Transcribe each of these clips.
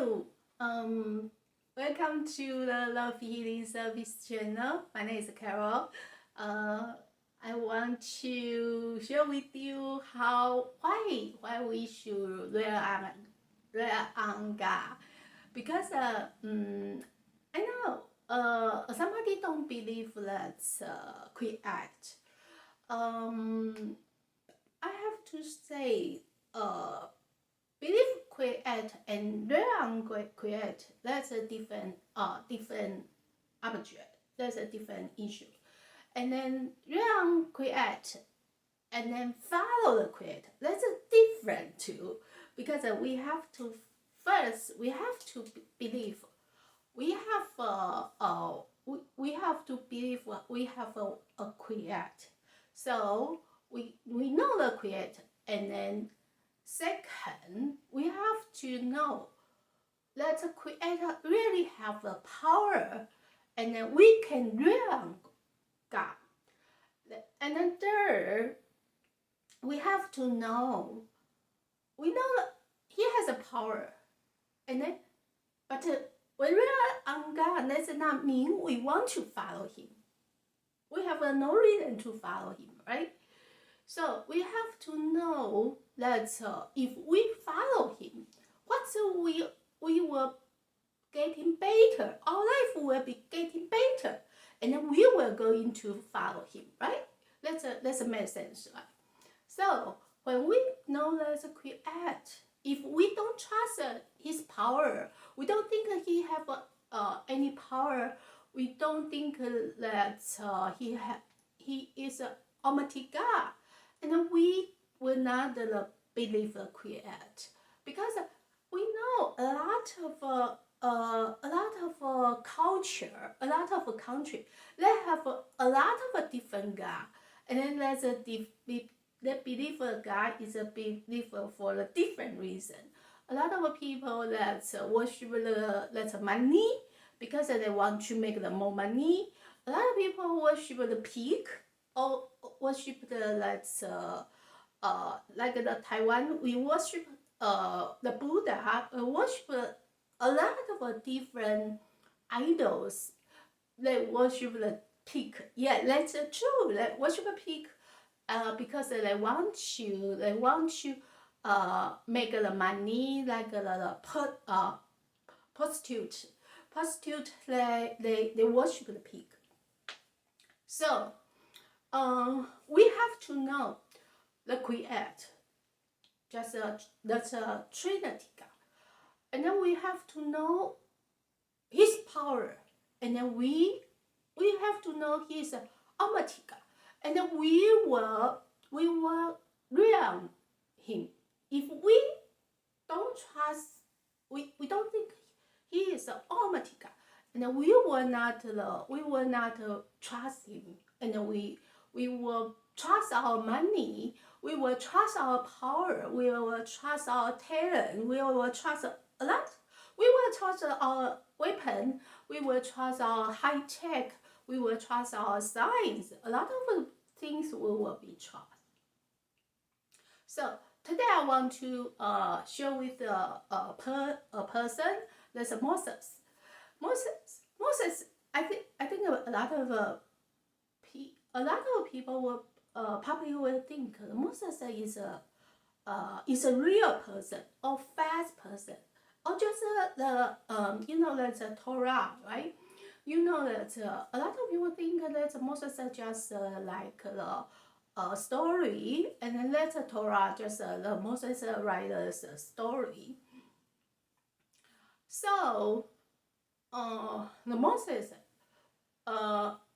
you. Welcome to the Love Healing Service channel. My name is Carol. I want to share with you why we should rely on God, because I know somebody don't believe that create. I have to say believe create and learn create, that's a different object, that's a different issue. And then learn create and then follow the create, that's a different too, because we have to believe we have to believe we have a create. So we know the create, and then second, we have to know that the creator really have the power, and then we can learn God. And then third, we have to know, we know that he has a power, and then but when we are on God, that does not mean we want to follow him. We have no reason to follow him, right? So we have to know that if we follow him, we will getting better. Our life will be getting better, and then we will going to follow him, right? That's a make sense, right? So when we know there's a create, if we don't trust his power, we don't think he have any power. We don't think that he is Almighty God, and then we will not believe the create, because we know a lot of culture, a lot of country, they have a lot of different God, and then there's they believe God is a believer for a different reason. A lot of people that worship that's money, because they want to make the more money. A lot of people worship the pig, or worship that's like the Taiwan, we worship the Buddha, worship a lot of different idols. They worship the pig. Yeah, that's true. They worship a pig because they want to make the money, like the prostitute. They worship the pig. So we have to know the create, just that's a Trinity God, and then we have to know his power, and then we have to know his Almighty God, and then we will learn him. If we don't trust, we don't think he is the Almighty God, and then we will not trust him, and then we will trust our money, we will trust our power, we will trust our talent, we will trust a lot. We will trust our weapon, we will trust our high tech, we will trust our science. A lot of things we will be trust. So today I want to share with a person. There's Moses. Moses. I think a lot of people will probably will think Moses is a real person or fast person, or just that's a Torah, right? You know that a lot of people think that Moses is just like the story, and then that's a Torah, just the Moses writer's story. So the Moses,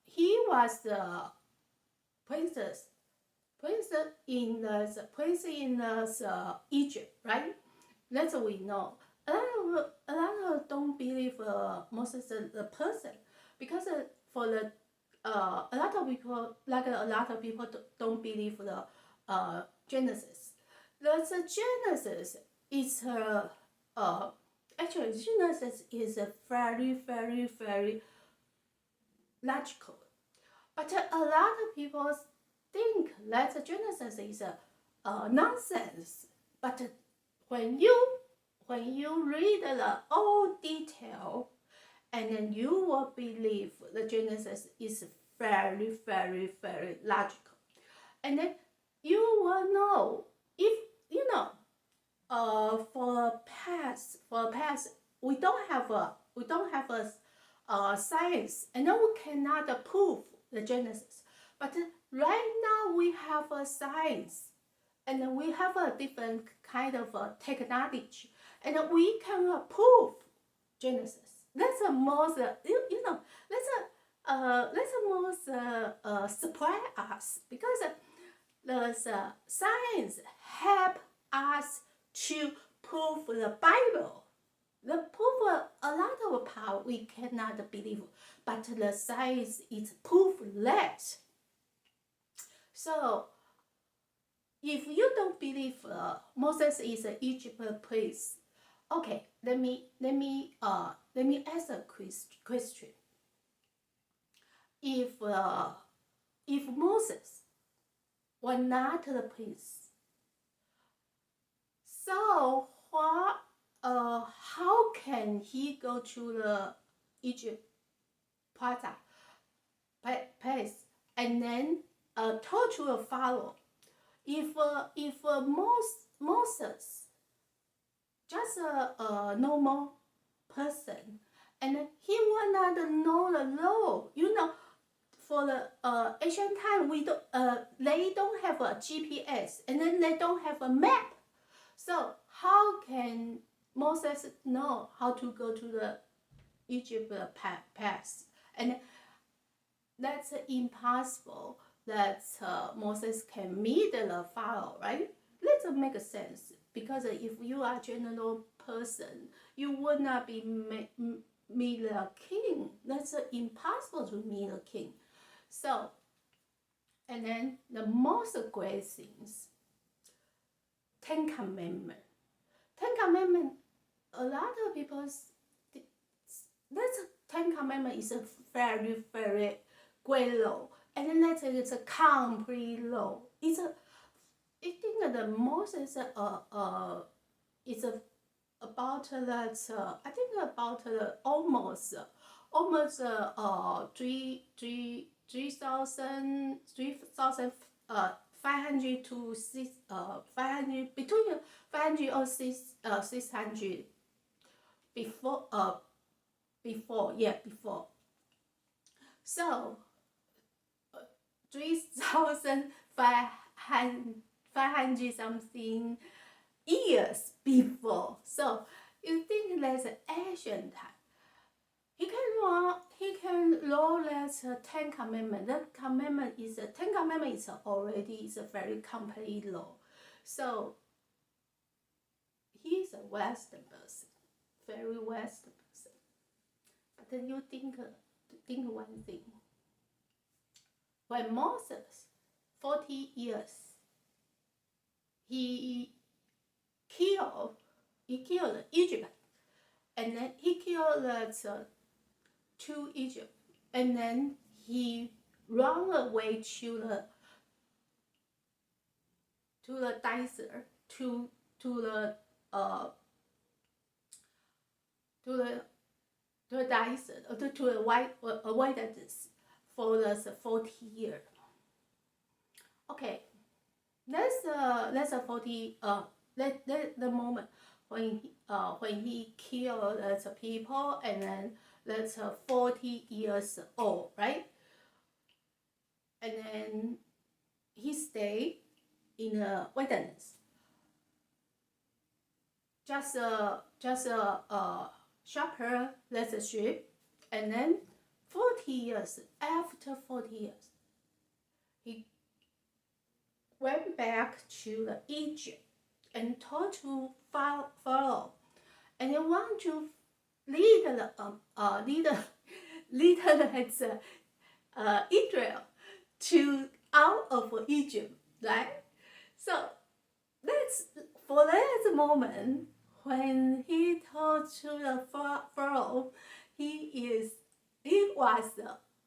he was the prince in the Egypt, right? That's what we know. A lot of don't believe Moses the person, because for the a lot of people don't believe the Genesis. That's Genesis is actually Genesis is a very logical, but a lot of people think that Genesis is nonsense. But when you when you read the all detail, and then you will believe the Genesis is very, very, very logical. And then you will know, if you know, for past, we don't have a science, and then we cannot prove the Genesis. But right now we have a science, and then we have a different kind of technology, and we can prove Genesis. That's the most, that's the most surprise us, because the science help us to prove the Bible. The proof a lot of power we cannot believe, but the science is proof that. So if you don't believe Moses is an Egyptian priest, okay, let me ask a question. If Moses was not the priest, so how can he go to the Egypt place and then talk to a Pharaoh? If Moses just a normal person, and he will not know the law, for the ancient time, they don't have a GPS, and then they don't have a map. So how can Moses know how to go to the Egypt pass? And that's impossible that Moses can meet the Pharaoh, right? That make sense, because if you are a general person, you would not be meet the king. That's impossible to meet the king. So, and then the most great things, Ten Commandments. Ten Commandments, a lot of people, that's Ten Commandments is a very, very great law. And then that is a complete law. I think that the most is about that. I think about almost 3,500 to 500, between 500 or 600 before. So 3,500 something years before. So you think that's ancient time. He can law that Ten Commandments. Ten Commandments is a very complete law. So he's a Western person, very Western person. But then you think one thing. When Moses, 40 years, he killed Egypt, and then he killed to Egypt, and then he ran away to the desert, to the desert, to the wilderness for the 40 years. Okay, that's a 40. That the moment when he killed the people, and then that's 40 years old, right? And then he stayed in the wilderness, just a shepherd, that's a sheep, and then 40 years, after 40 years, he went back to the Egypt and talked to Pharaoh, and he want to lead Israel to out of Egypt, right? So that's for that moment when he talked to the Pharaoh, he was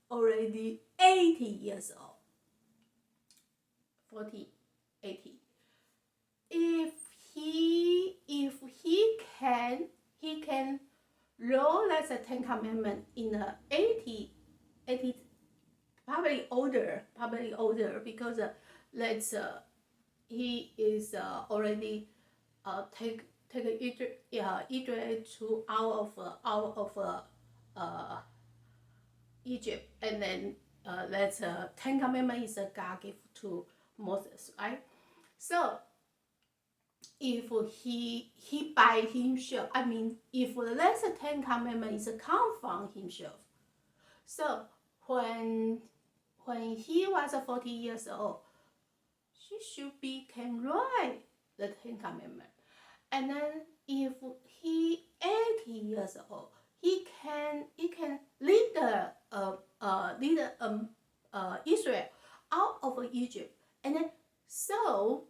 already 80 years old. 40, 80. If he can roll that's a 10 commandment in a 80 probably older because he is already take Israel to out of Egypt, and then that's 10 commandment is God gave to Moses, right? So if he by himself, I mean, if the last 10 commandments come from himself, so when he was 40 years old, he should be can write the 10 commandments. And then if he 80 years old, he can lead Israel out of Egypt. And then so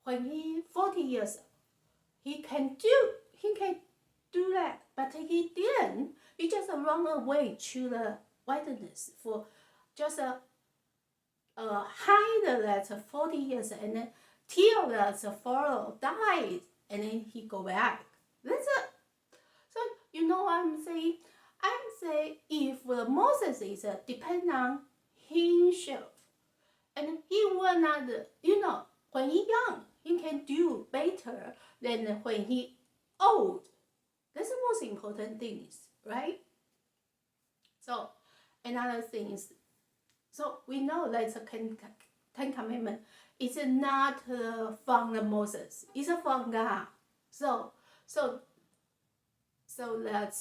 when he 40 years old, he can do that, but he didn't. He just run away to the wilderness for just hide that 40 years, and then till that Pharaoh died, and then he go back. That's it. So you know what I'm saying? I'm saying if Moses is depend on himself, and he will not, when he young, he can do better than when he old. That's the most important things, right? So another thing is, so we know that the 10 Commandments is not from Moses, it's from God. So that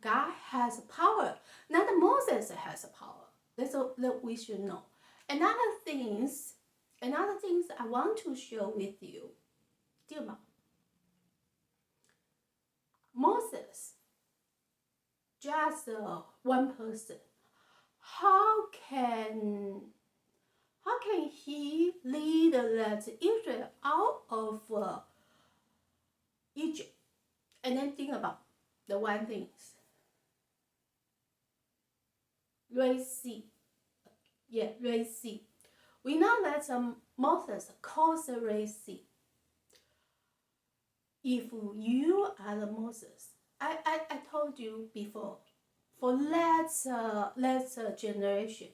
God has power, not Moses has power. That's all that we should know. Another things I want to share with you, Moses, just one person. How can he lead that Israel out of Egypt? And then think about the one thing, Red Sea. Yeah, Red Sea. We know that Moses crossed the Red Sea. If you are the Moses, I told you before, for last generation,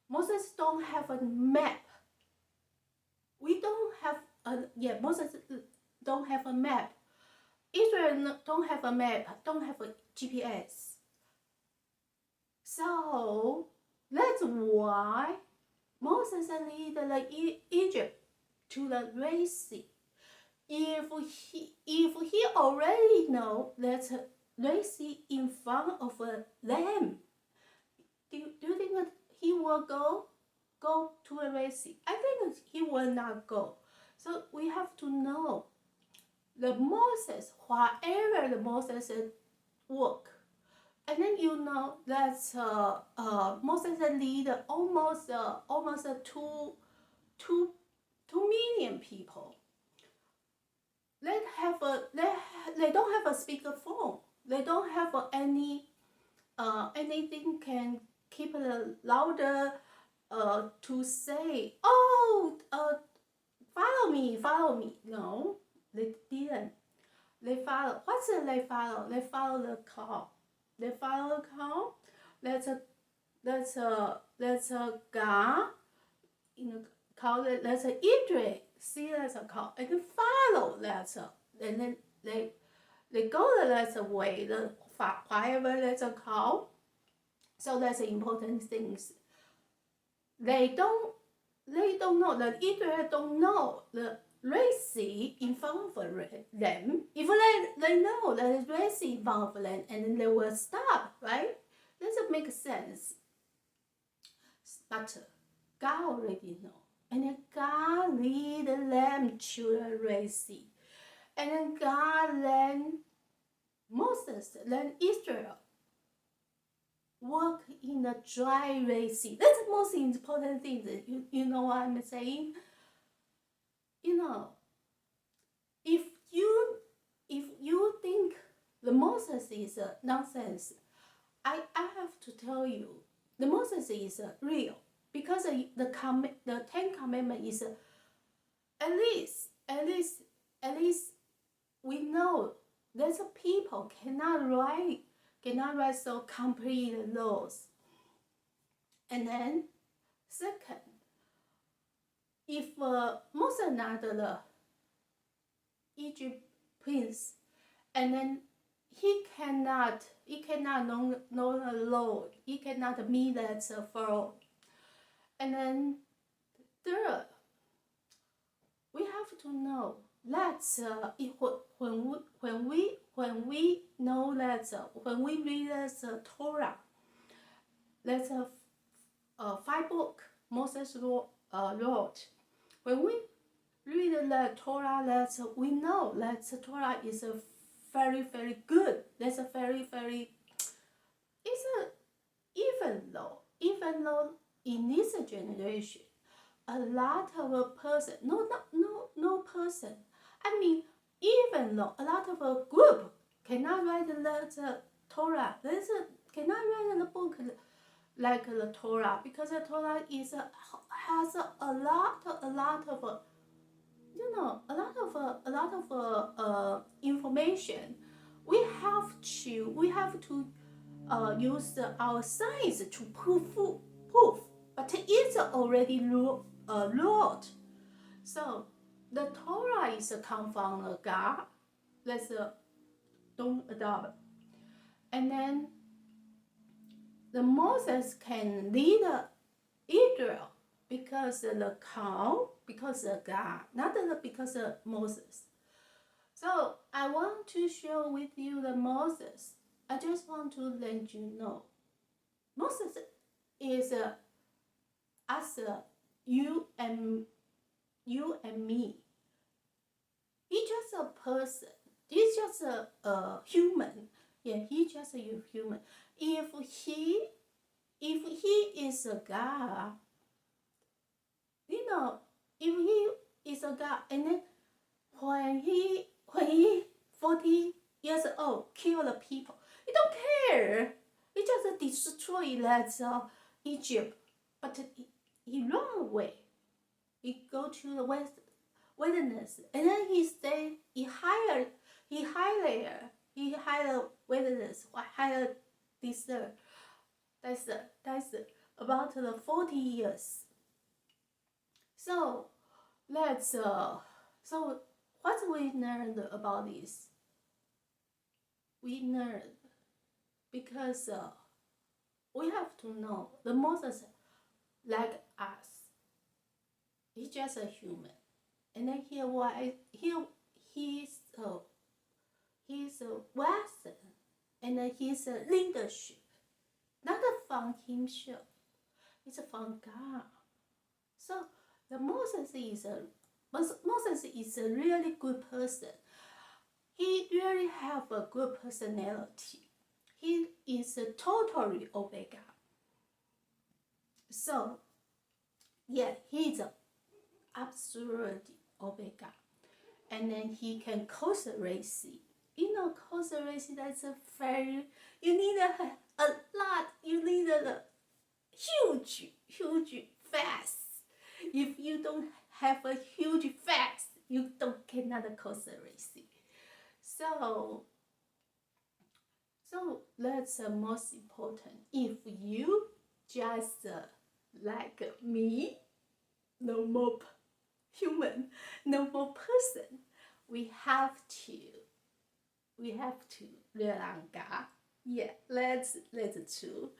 Moses don't have a map. We don't have Moses don't have a map. Israel don't have a map, don't have a GPS. So that's why Moses lead Egypt to the Red Sea. If he already know that Red Sea in front of them, do you think that he will go to the Red Sea? I think he will not go. So we have to know the Moses, whatever the Moses work, and then you know that Moses lead almost 2 million people. They don't have a speakerphone. They don't have anything can keep it louder to say, follow me. No, they didn't. They follow. What's it they follow? They follow the call. They follow the call. That's a God. Call it. That's a Israel. See, that's a call. And follow that. And then they go that way. Whatever that's a call. So that's the important things. They don't know. The Israel don't know the Red Sea in front of them. If they know that the Red Sea in front of them, and then they will stop, right? Doesn't make sense. But God already know. And then God lead them to the Red Sea. And then God then Moses, then Israel walk in the dry Red Sea. That's the most important thing. That you know what I'm saying? If you think the Moses is nonsense, I have to tell you, the Moses is real, because the 10 Commandments is at least There's people cannot write so complete laws. And then second, if Moses not the Egypt prince, and then he cannot know the law, he cannot meet that Pharaoh. And then third, we have to know that when we know that when we read the Torah, that's a 5 book Moses wrote. When we read the Torah, that we know that the Torah is a very, very good. That's a very, very. It's a even though in this generation, a lot of a person, no person. I mean, even though a lot of a group cannot write the Torah, cannot write the book like the Torah, because the Torah has a lot of information. We have to use our science to prove, but it's already wrote. So the Torah is come from God. Let's don't adopt. And then the Moses can lead Israel because the cow, because of God, not because of Moses. So I want to share with you the Moses. I just want to let you know, Moses is as you and me. He's just a person. He's just a human. Yeah, he's just a human. If he is a God, if he is a God, and then when he 40 years old kill the people, he don't care. He just destroy that Egypt, but he run away. He go to the wilderness, and then he stay. He hired wilderness. Hired desert. That's about the 40 years. So let's so what we learned about this? We learned because we have to know the Moses, like us, he's just a human, and then he's a Western, and then he's a leadership, not from himself, it's from God. So the Moses is a really good person. He really have a good personality. He is a totally obey God. So yeah, he's absolutely obey God. And then he can cross the Red Sea. Cross the Red Sea, that's a very, you need a lot, you need a huge fast. If you don't have a huge fast, you cannot cross the Red Sea. So that's the most important. If you just like me, no more human, no more person, we have to rely on God. Yeah, that's true.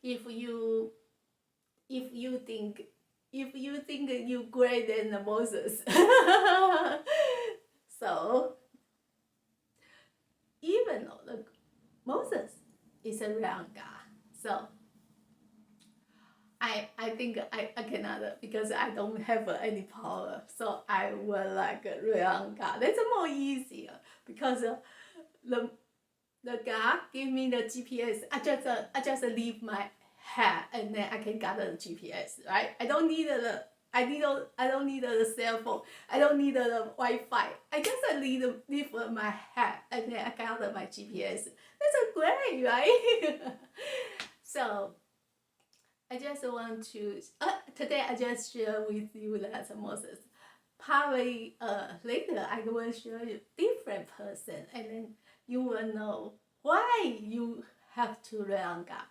If you think you greater than Moses, so even though Moses is around God, so I think I cannot, because I don't have any power. So I will rely on God. That's more easier, because the God give me the GPS. I just leave my head, and then I can get the GPS. Right? I don't need the cell phone. I don't need the Wi-Fi. I just leave my head, and then I got my GPS. That's great, right? So I just want to today I just share with you that Moses. probably later I will show you different person, and then you will know why you have to rely on God.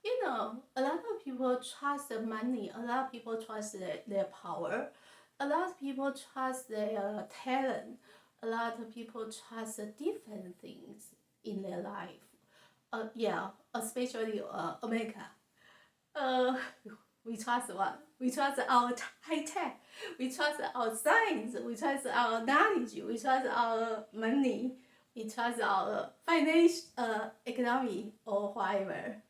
You know, a lot of people trust the money, a lot of people trust their power, a lot of people trust their talent, a lot of people trust different things in their life. Yeah, especially America. Uh, we trust what? We trust our high tech. We trust our science. We trust our knowledge. We trust our money. We trust our finance, economy, or whatever.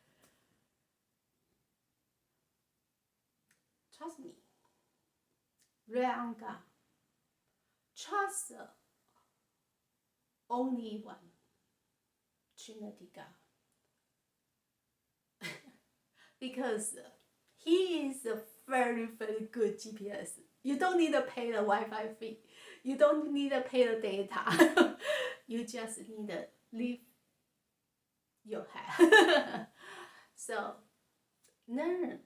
Trust me. Rely on God. Trust only one Trinity God. Because he is a very, very good GPS. You don't need to pay the Wi-Fi fee. You don't need to pay the data. You just need to leave your head. So learn.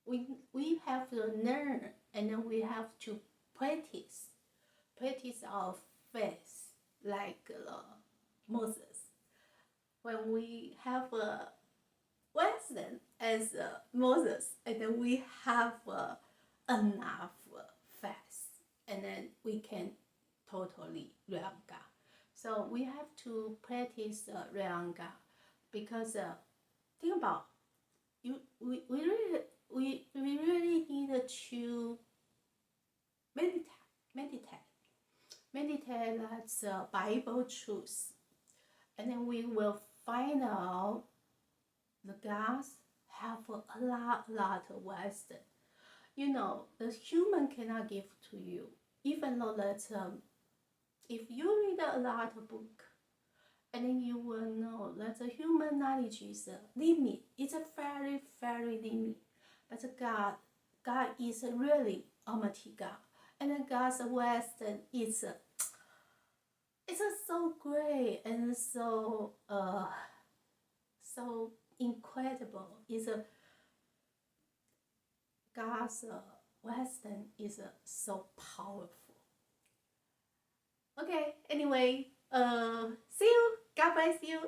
We have to learn, and then we have to practice our faith like Moses. When we have a Western as Moses, and then we have enough faith, and then we can totally rely on God. So we have to practice rely on God, because think about you. We really need to meditate that's Bible truth, and then we will find out the gods have a lot of wisdom. You know, the human cannot give to you, even though that if you read a lot of book, and then you will know that the human knowledge is a limit. It's a very, very limit. But God is really Almighty God, and then God's wisdom is it's so great and so so incredible. Is a God's wisdom is so powerful. Okay. Anyway, see you. God bless you.